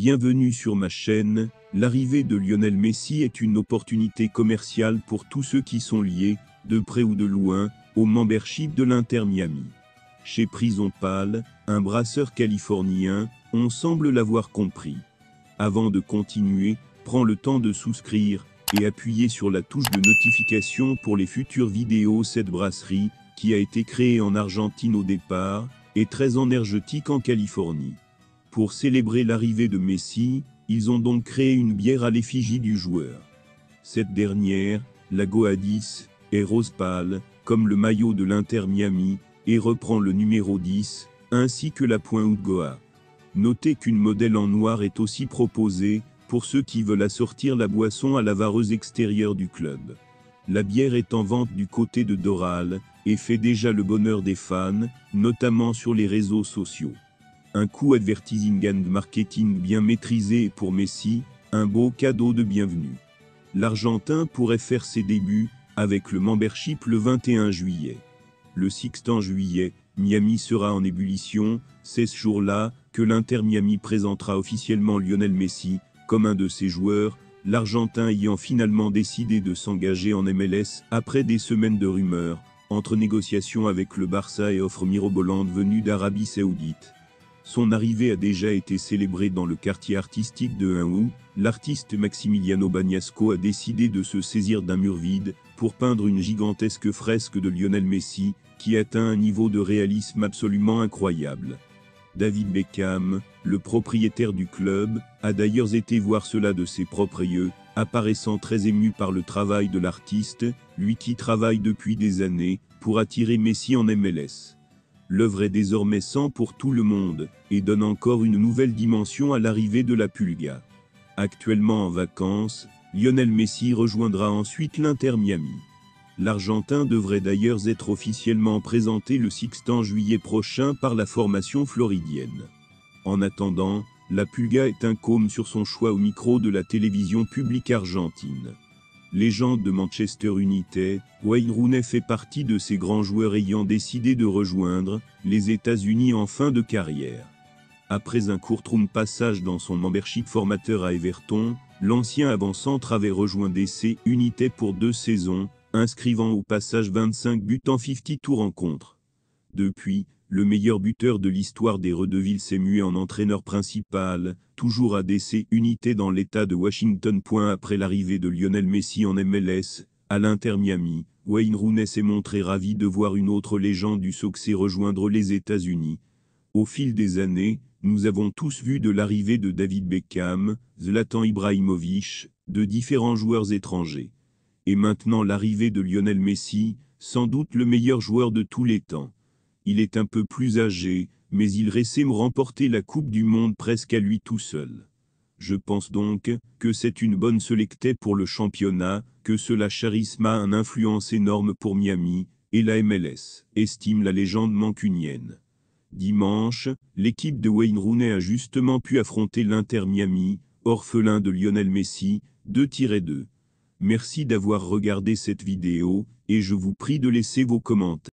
Bienvenue sur ma chaîne. L'arrivée de Lionel Messi est une opportunité commerciale pour tous ceux qui sont liés, de près ou de loin, au membership de l'Inter Miami. Chez Prison Pal, un brasseur californien, on semble l'avoir compris. Avant de continuer, prends le temps de souscrire et appuyer sur la touche de notification pour les futures vidéos. Cette brasserie, qui a été créée en Argentine au départ, est très énergétique en Californie. Pour célébrer l'arrivée de Messi, ils ont donc créé une bière à l'effigie du joueur. Cette dernière, la Goa 10, est rose pâle, comme le maillot de l'Inter Miami, et reprend le numéro 10, ainsi que la pointe Goa. Notez qu'une modèle en noir est aussi proposée, pour ceux qui veulent assortir la boisson à la vareuse extérieure du club. La bière est en vente du côté de Doral, et fait déjà le bonheur des fans, notamment sur les réseaux sociaux. Un coup advertising and marketing bien maîtrisé pour Messi, un beau cadeau de bienvenue. L'Argentin pourrait faire ses débuts, avec le membership le 21 juillet. Le 6 juillet, Miami sera en ébullition, c'est ce jour-là que l'Inter Miami présentera officiellement Lionel Messi, comme un de ses joueurs, l'Argentin ayant finalement décidé de s'engager en MLS après des semaines de rumeurs, entre négociations avec le Barça et offres mirobolantes venues d'Arabie Saoudite. Son arrivée a déjà été célébrée dans le quartier artistique de Un où l'artiste Maximiliano Bagnasco a décidé de se saisir d'un mur vide pour peindre une gigantesque fresque de Lionel Messi qui atteint un niveau de réalisme absolument incroyable. David Beckham, le propriétaire du club, a d'ailleurs été voir cela de ses propres yeux, apparaissant très ému par le travail de l'artiste, lui qui travaille depuis des années pour attirer Messi en MLS. L'œuvre est désormais 100 pour tout le monde, et donne encore une nouvelle dimension à l'arrivée de la Pulga. Actuellement en vacances, Lionel Messi rejoindra ensuite l'Inter Miami. L'Argentin devrait d'ailleurs être officiellement présenté le 6 juillet prochain par la formation floridienne. En attendant, la Pulga est incôme sur son choix au micro de la télévision publique argentine. Légende de Manchester United, Wayne Rooney fait partie de ces grands joueurs ayant décidé de rejoindre les États-Unis en fin de carrière. Après un court passage dans son membership formateur à Everton, l'ancien avant-centre avait rejoint DC United pour 2 saisons, inscrivant au passage 25 buts en 52 rencontres. Depuis, le meilleur buteur de l'histoire des Red Devils s'est mué en entraîneur principal, toujours à DC United dans l'État de Washington. Après l'arrivée de Lionel Messi en MLS, à l'Inter Miami, Wayne Rooney s'est montré ravi de voir une autre légende du soccer rejoindre les États-Unis. Au fil des années, nous avons tous vu de l'arrivée de David Beckham, Zlatan Ibrahimovic, de différents joueurs étrangers. Et maintenant l'arrivée de Lionel Messi, sans doute le meilleur joueur de tous les temps. Il est un peu plus âgé, mais il réussit à remporter la Coupe du Monde presque à lui tout seul. Je pense donc que c'est une bonne sélectée pour le championnat, que cela charisme a une influence énorme pour Miami, et la MLS, estime la légende mancunienne. Dimanche, l'équipe de Wayne Rooney a justement pu affronter l'Inter Miami, orphelin de Lionel Messi, 2-2. Merci d'avoir regardé cette vidéo, et je vous prie de laisser vos commentaires.